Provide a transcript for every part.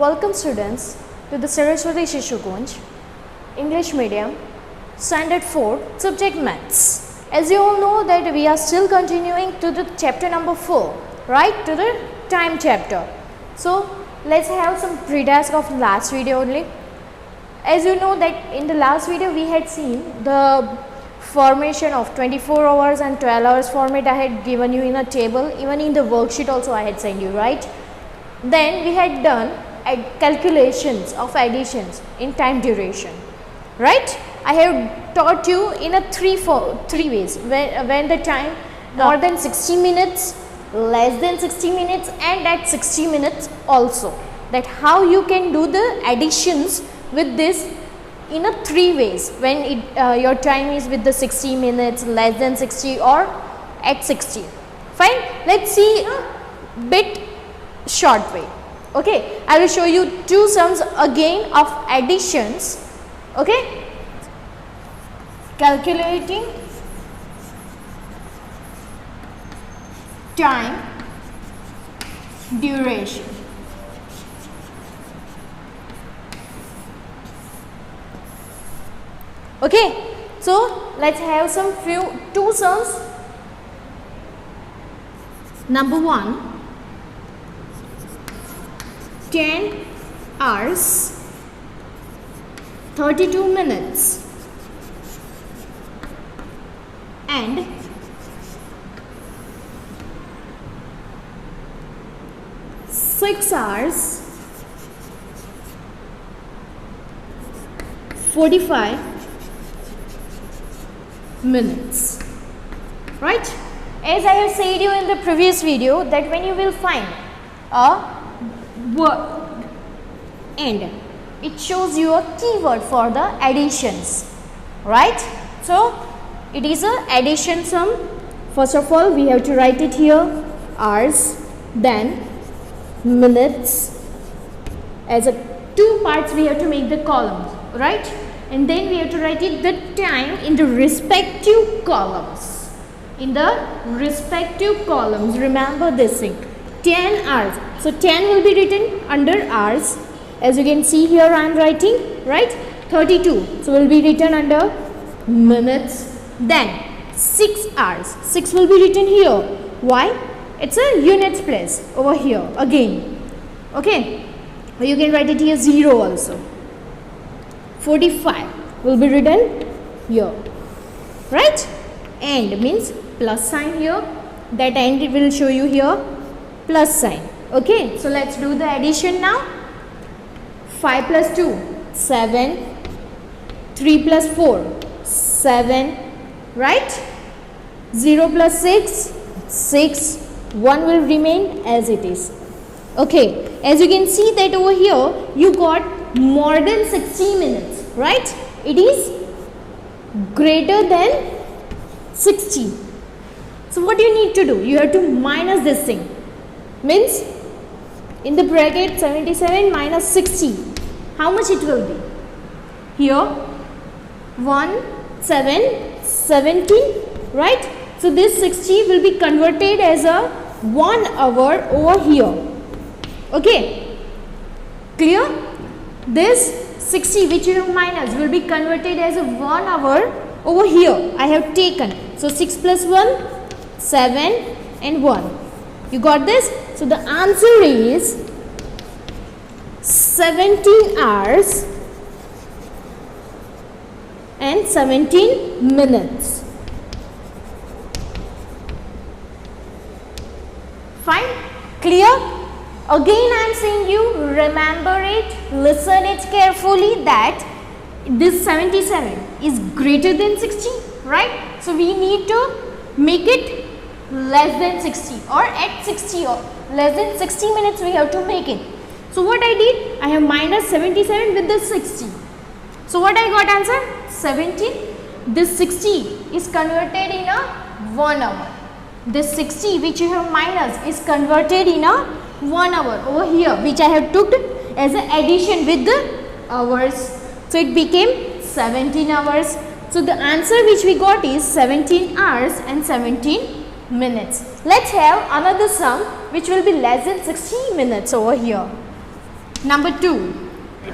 Welcome students to the Saraswati Shishu Kunj English Medium Standard 4 Subject Maths. As you all know that we are still continuing to the chapter number 4, right, to the time chapter. So let's have some pre-task of last video only. As you know that in the last video we had seen the formation of 24 hours and 12 hours format I had given you in a table, even in the worksheet also I had sent you, right. Then we had done calculations of additions in time duration, right. I have taught you in a three ways, when the time more than 60 minutes, less than 60 minutes and at 60 minutes also, that how you can do the additions with this in a 3 ways, when your time is with the 60 minutes, less than 60 or at 60. Fine, let's see a bit short way. Okay, I will show you 2 sums again of additions. Okay, calculating time duration. Okay, so let's have some 2 sums. Number 1, 10 hours 32 minutes and 6 hours 45 minutes, right. As I have said you in the previous video that when you will find a word and it shows you a keyword for the additions, right. So it is a addition sum. First of all we have to write it here, hours, then minutes. As a 2 parts we have to make the columns, right, and then we have to write it the time in the respective columns. In the respective columns, remember this thing, 10 hours. So 10 will be written under hours. As you can see here I am writing, right, 32. So will be written under minutes. Then 6 hours. 6 will be written here. Why? It's a units place over here again. Okay. Or you can write it here 0 also. 45 will be written here, right? And means plus sign here. That end it will show you here plus sign. Okay, so let's do the addition now. 5 plus 2, 7. 3 plus 4, 7, right. 0 plus 6, 6. 1 will remain as it is. Okay, as you can see that over here you got more than 60 minutes, right. It is greater than 60. So what you need to do, you have to minus this thing, means in the bracket 77 minus 60, how much it will be? Here 1, 7, 17, right. So this 60 will be converted as a 1 hour over here. Okay, clear? This 60 which you have minus will be converted as a 1 hour over here. I have taken. So 6 plus 1, 7 and 1. You got this? So the answer is 17 hours and 17 minutes. Fine? Clear? Again I am saying you remember it, listen it carefully that this 77 is greater than 60, right? So we need to make it less than 60 or at 60 or less than 60 minutes we have to make it. So what I did, I have minus 77 with the 60. So what I got answer? 17. This 60 is converted in a 1 hour. This 60 which you have minus is converted in a 1 hour over here, which I have took as an addition with the hours. So it became 17 hours. So the answer which we got is 17 hours and 17 minutes. Let's have another sum which will be less than 60 minutes over here. Number 2,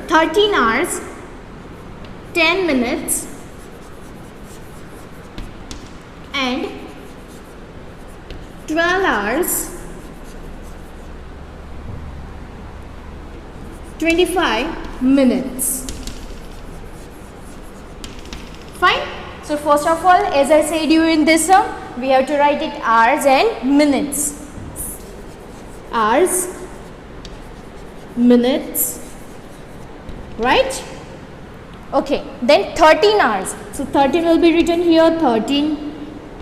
13 hours, 10 minutes and 12 hours, 25 minutes. Fine. So first of all, as I said you in this sum, we have to write it hours and minutes. Hours, minutes, right? Okay, then 13 hours. So 13 will be written here, 13,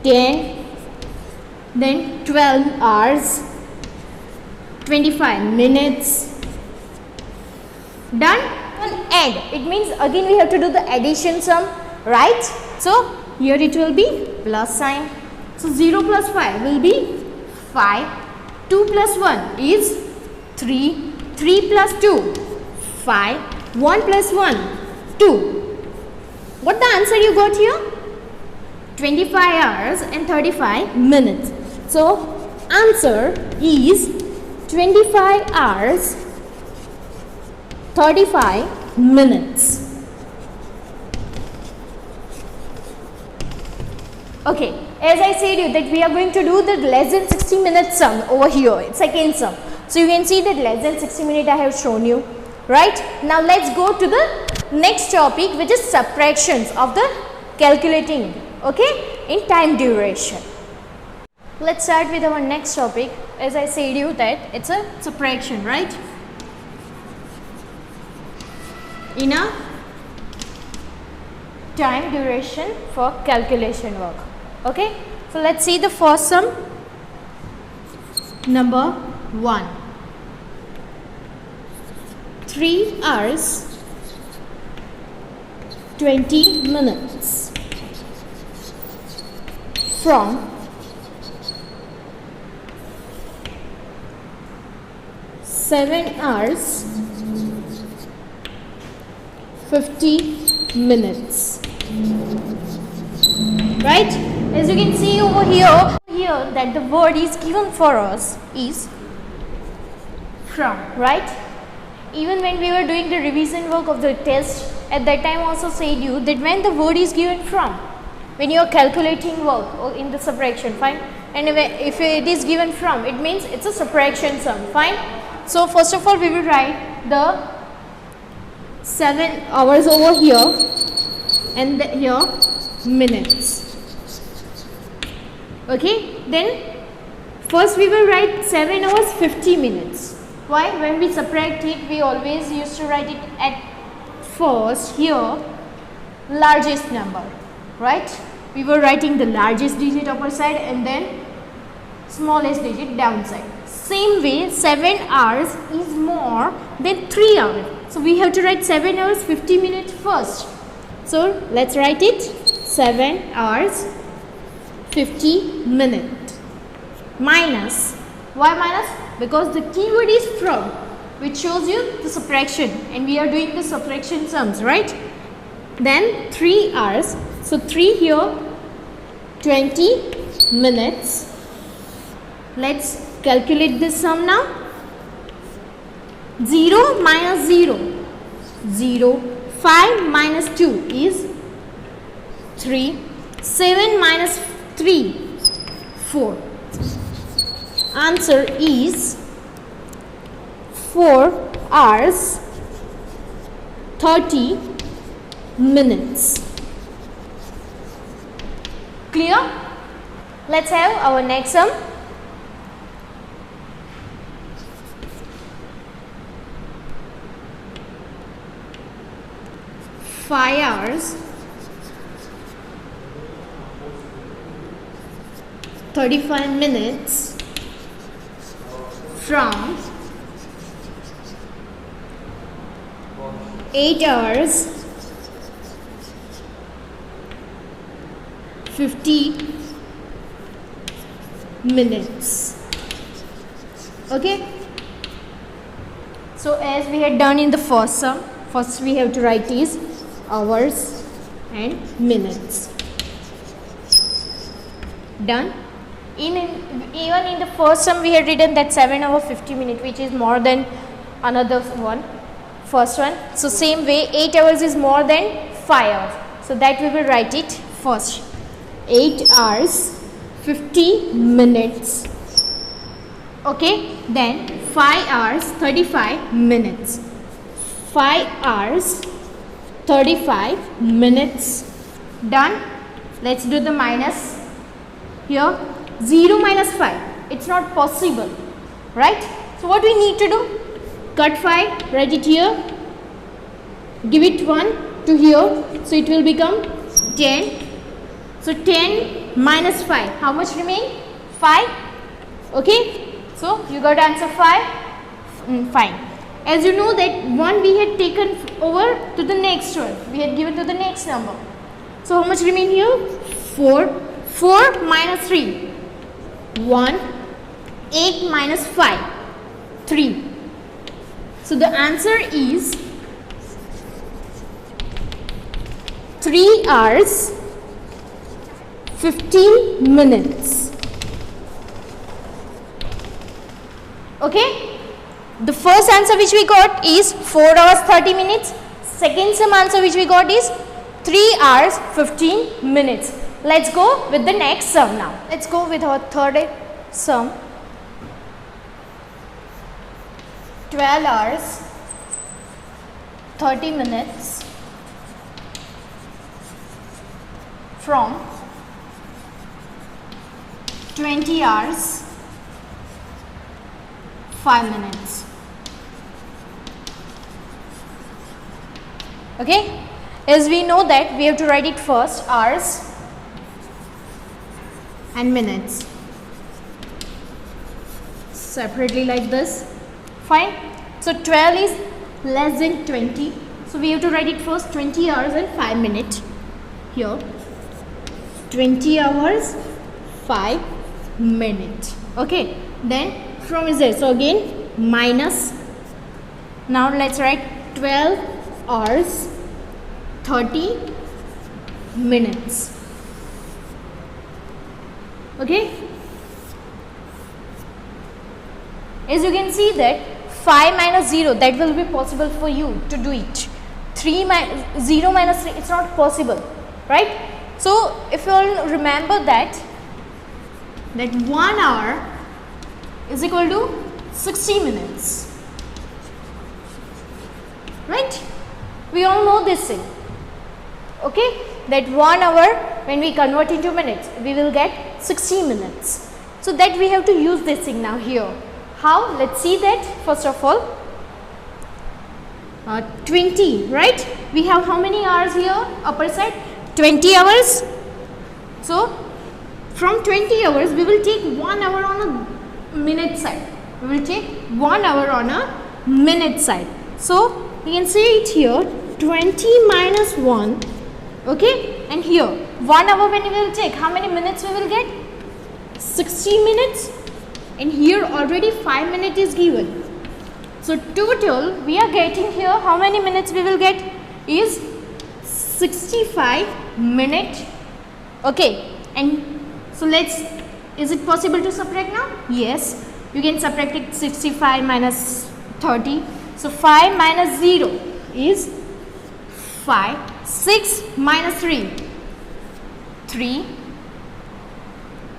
10, then 12 hours, 25 minutes. Done? And add. It means again we have to do the addition sum, right? So here it will be plus sign. So 0 plus 5 will be 5. 2 plus 1 is 3. 3 plus 2, 5. 1 plus 1, 2. What the answer you got here? 25 hours and 35 minutes. So answer is 25 hours, 35 minutes. Okay, as I said you that we are going to do the less than 60 minutes sum over here, second sum. So you can see that less than 60 minutes I have shown you, right? Now let's go to the next topic, which is subtractions of the calculating, okay, in time duration. Let's start with our next topic. As I said you that it's a subtraction, right? In a time duration for calculation work. Okay, so let's see the first sum. Number 1, 3 hours, 20 minutes from 7 hours, 50 minutes. Right? As you can see over here that the word is given for us is from, right? Even when we were doing the revision work of the test, at that time also said you that when the word is given from, when you are calculating work or in the subtraction, fine, and if it is given from, it means it's a subtraction sum, fine. So first of all we will write the 7 hours over here and here minutes. Okay, then first we will write 7 hours 50 minutes. Why? When we subtract it, we always used to write it at first here largest number, right? We were writing the largest digit upper side and then smallest digit downside. Same way 7 hours is more than 3 hours. So we have to write 7 hours 50 minutes first. So let's write it 7 hours 50 minutes minus. Why minus? Because the keyword is from, which shows you the subtraction, and we are doing the subtraction sums, right? Then 3 hours. So 3 here, 20 minutes. Let's calculate this sum now. 0 minus 0, 0. 5 minus 2 is 3. 7 minus 3, 4. Answer is 4 hours 30 minutes. Clear? Let's have our next sum. Five hours 35 minutes from 8 hours 50 minutes. Okay, so as we had done in the first sum, first we have to write is hours and minutes. Done. Even in the first sum we had written that 7 hours 50 minutes, which is more than another one. first one. So same way 8 hours is more than 5 hours. So that we will write it first. 8 hours 50 minutes. Okay, then 5 hours 35 minutes. 5 hours 35 minutes. Done. Let's do the minus. Here 0 minus 5. It's not possible, right? So what we need to do? Cut 5, write it here. Give it 1 to here. So it will become 10. So 10 minus 5. How much remain? 5. Okay. So you got answer 5. Fine. As you know that 1 we had taken over to the next one. We had given to the next number. So how much remain here? 4. 4 minus 3. 1. 8 minus 5. 3. So the answer is 3 hours 15 minutes. Okay. The first answer which we got is 4 hours 30 minutes. Second sum answer which we got is 3 hours 15 minutes. Let's go with the next sum now. Let's go with our third sum. 12 hours 30 minutes from 20 hours 5 minutes. Okay, as we know that we have to write it first, hours and minutes separately like this. Fine. So 12 is less than 20. So we have to write it first 20 hours and 5 minutes. Here 20 hours 5 minutes. Okay. Then from is there. So again minus. Now let's write 12 hours 30 minutes. Okay. As you can see that 5 minus 0, that will be possible for you to do it. 0 minus 3, it's not possible, right? So if you all remember that 1 hour is equal to 60 minutes, right? We all know this thing, okay? That 1 hour, when we convert into minutes, we will get 60 minutes. So that we have to use this thing now here. How? Let's see that. First of all, 20, right? We have how many hours here? Upper side 20 hours. So from 20 hours we will take 1 hour on a minute side. We will take 1 hour on a minute side. So you can say it here 20 minus 1. Okay, and here 1 hour when we will take, how many minutes we will get? 60 minutes. And here already 5 minutes is given. So total we are getting here, how many minutes we will get is 65 minutes. Okay, and so is it possible to subtract now? Yes, you can subtract it. 65 minus 30. So 5 minus 0 is 5. 6 minus 3, 3.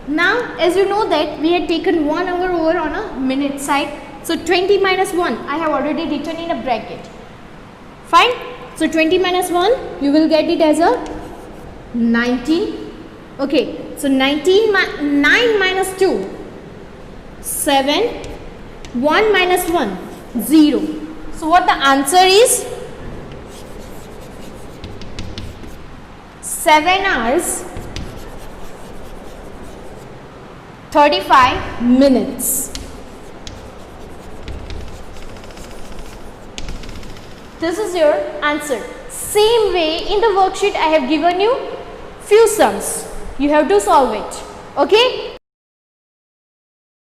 Now as you know that we had taken 1 hour over on a minute side. So 20 minus 1 I have already written in a bracket. Fine. So 20 minus 1 you will get it as a 19. Okay. So 9 minus 2, 7. 1 minus 1, 0. So what the answer is? 7 hours 35 minutes. This is your answer. Same way in the worksheet I have given you few sums. You have to solve it. Okay.